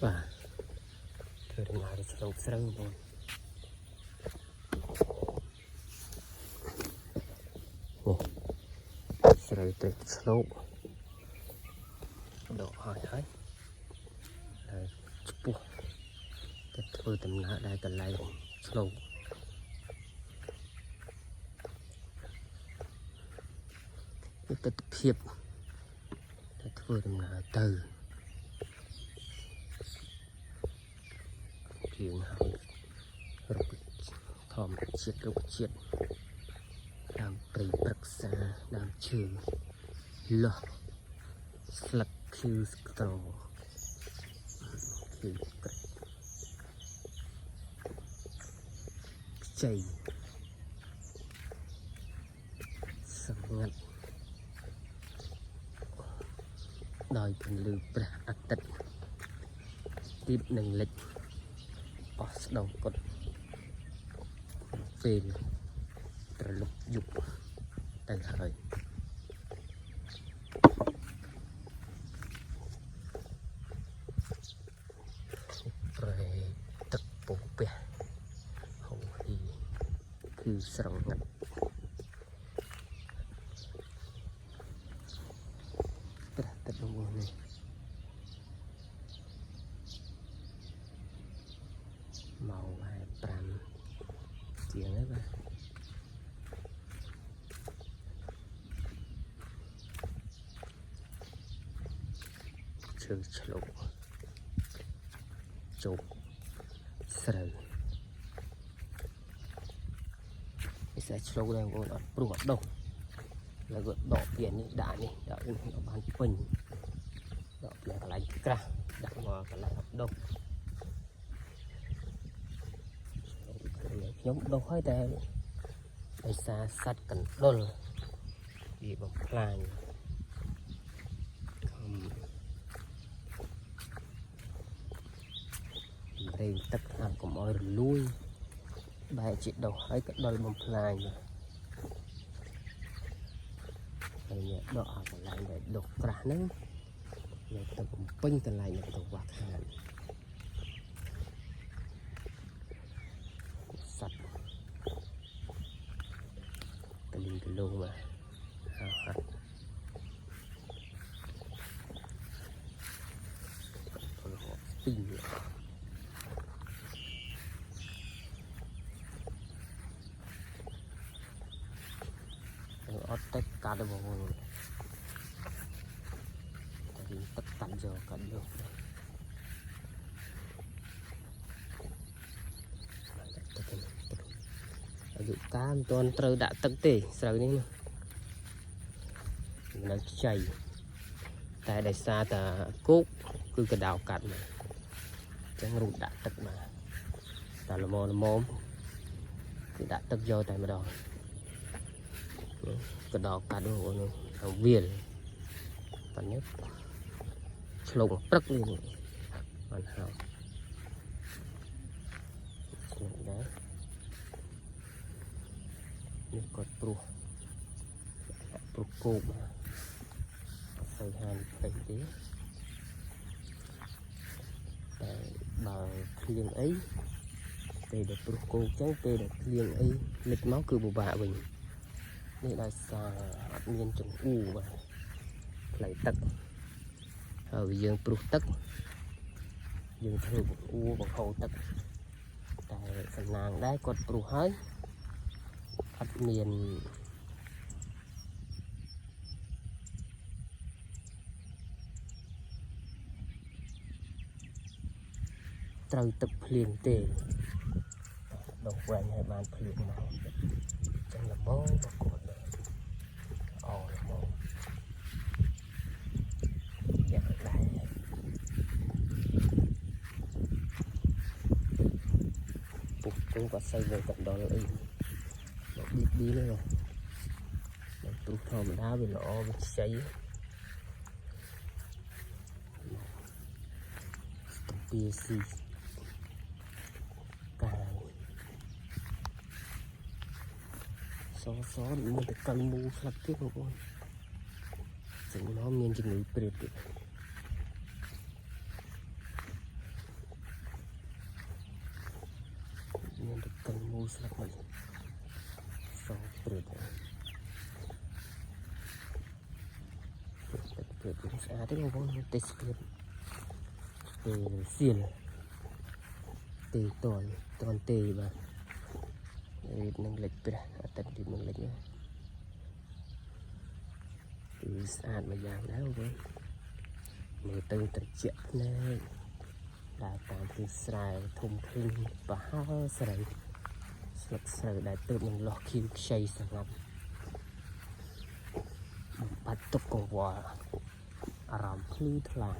và thôi đừng ngại để sâu sâu thôi sâu tuyệt sâu độ hỏi hết chụp cái thôi tầm nã đây cần lại sâu cái thiệp cái thôi tầm nã từ chuyện hỏi rục thòm chết rục chết đam pri bạc xa đam chư lo sặc khư sầu khư chạy sầm ngặt đòi phần lư bạc ắt tật tiếp nâng lịch bỏ đầu cột về trở lục dục tay hơi rồi tập bộ bè hậu thì cứ sòng ngặt tập bộ này màu hai pram tiếng đấy ba chơi chậu chụp sờ sẽ chậu đây còn ở bùa đâu là gợn đỏ biển này đã này đợi nó bán bình đỏ biển cả lại cả đặt vào cả lại học đông nhóm đâu hơi tệ ai xa sát cần đôn vì bằng plan đây tất cả của mọi người lui bài chị đầu hơi cái đôi bằng plan này đỏ còn lại để đục cả nắng này tập cũng pin còn lại là tập quạt hàn sạch cái luôn mà pin ở tất cả đều bằng tất cả giờ cả được dự cá toàn trâu đã tận tỉ sờ đi nó chảy tại đây xa ta cốt cứ cái đào cạn mà chẳng rụt đã tận mà ta là mồm cứ đã tận vô tại mà đòn cái đào cạn đồ nó viền còn nhất lồng trắc lên hoàn hảo đấyนี่กดปลุกโกบใส่หันไปดิแต่บางเคลียงấy về đượcปลุกโกบchẳng về đượcเคลียงấy lịch máu cứ bù bạ mình đây là xà miên trồng u mà lại tật ở dương pruh tật dương thường u bằng hậu tật tại phần nàng đấy còn pruh hết ắt miền trời tập liền tề đồng quen hay bàn liền màu chẳng là mơ và cột là mơ dạ lại phục cũng có xây về tận đó là đi nữa rồi tụi thòm đá về lọ bị cháy PSC cài xó để mua được căn mua sạch tiếp rồi con chúng nó miên chừng người bệt ស្លឹកមិនសព្រួតព្រួតស្អាតទេបងប្អូនទេសភាពសៀលទេតនទេបាទរៀបនឹងលិចព្រះអាទិត្យរៀបនឹងលិចណាស្អាតមួយយ៉ាងដែរបងប្អូនមើលទៅត្រជាក់ភ្នែកដើរតាមទិសស្រែធំធេងប្រហើស្រូវស្លឹកស្រូវដែលទើបនឹងលាស់ខៀវខ្ចីសម្រាប់បំបត្តិទុក្ខកង្វល់អារម្មណ៍ភ្លឺថ្លា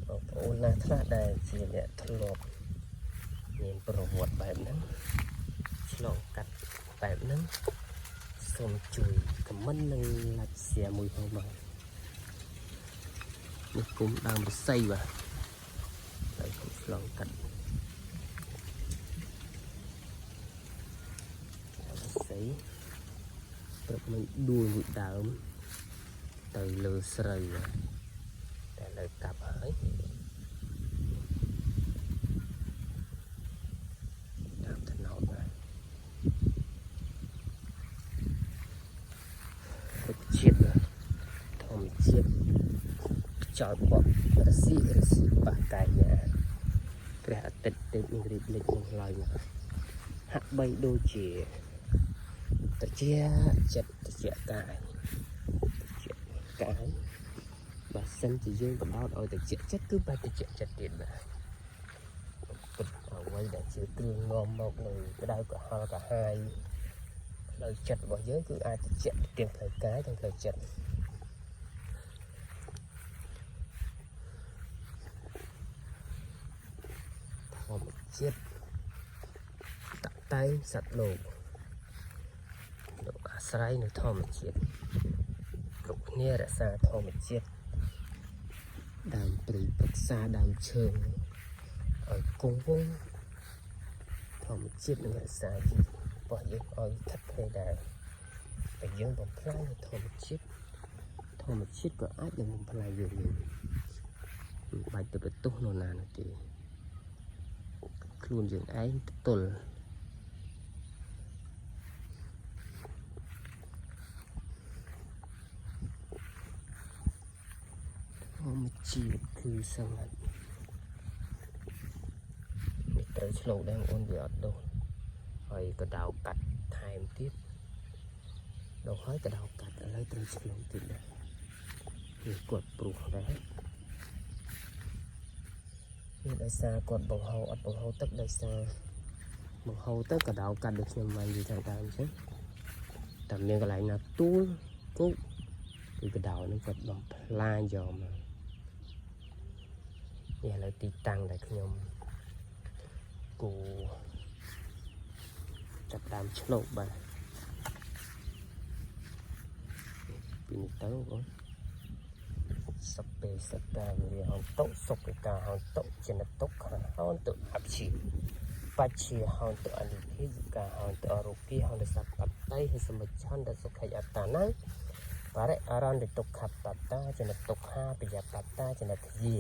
បងប្អូនណាខ្លះដែលជាអ្នកធ្លាប់មានប្រវត្តិបែបហ្នឹងឆ្លងកាត់បែបហ្នឹងសូមជួយខមមិននិង like share មួយផងបាទនេះគុំដើមរស័យបាទហើយគុំឆ្លងកាត់រស័យព្រឹកមិនដួលមួយដើមទៅលើស្រូវតែលើកាប់ហើយតាមថ្នោតបាទជាតិធម្មជាតិចោលបក់រស៊ីបាក់កាយព្រះអាទិត្យទេនឹងរៀបលេចនឹងឡើយណាហាក់បីដូចជាត្រជាចិត្តត្រជាកាយបើសិនជាយើងបដោតឲ្យត្រជាចិត្តគឺបែបត្រជាចិត្តទៀតបាទពិតអ្វីដែលជាគ្រឿងនាំមកនៅក្តៅក្រហល់កាហាយផ្លូវចិត្តរបស់យើងគឺអាចត្រជាក់ទាំងផ្លូវកាយទាំងផ្លូវចិត្តធម្មជាតិតតែងសត្វលោកអាស្រ័យនៅធម្មជាតិគ្រប់គ្នារក្សាធម្មជាតិដើមព្រៃព្រឹក្សាដើមឈើឲ្យគង់វង្សធម្មជាតិនឹងរក្សាជីវិតរបស់យើងឲ្យថិតថេរដែរតែយើងបំផ្លាញធម្មជាតិក៏អាចនឹងបំផ្លាញយើងមិនបាច់ទៅបន្ទោសនរណានោះទេខ្លួនយើងឯងទល់ធម្មជាតិគឺសម្រាប់នេះត្រូវឆ្លងដែរបងប្អូនវាអត់ដុសហើយកដៅកាត់ថែមទៀតដុសហើយកដៅកាត់ឥឡូវត្រូវឆ្លងទៀតដែរនេះគាត់ព្រោះដែរនេះដោយសារគាត់បង្ហូរអត់បង្ហូរទឹកដោយសារបង្ហូរទៅកដៅកាត់ដូចខ្ញុំបាននិយាយតាមអញ្ចឹងតែមានកន្លែងណាទូលគោកគឺកដៅនឹងគាត់បំផ្លាញយកមកនេះឥឡូវទីតាំងដែលខ្ញុំគូចាប់ដើមឆ្លោកបាទពីនេះទៅបងសពពេសកាវិហោតុសុខកាហោតុចនតុខហោតុអព្យាបជាហោតុអនិភិយកាហោតុអរូបិហោតុសព្បតៃហិសមច្ឆន្ទសុខយតាណាបរិអរន្តទុក្ខបតាចនតុខាបយបតាចនទយា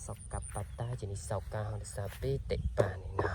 សកបតាចនិសោកាហោតុសាពេតិបានិណោ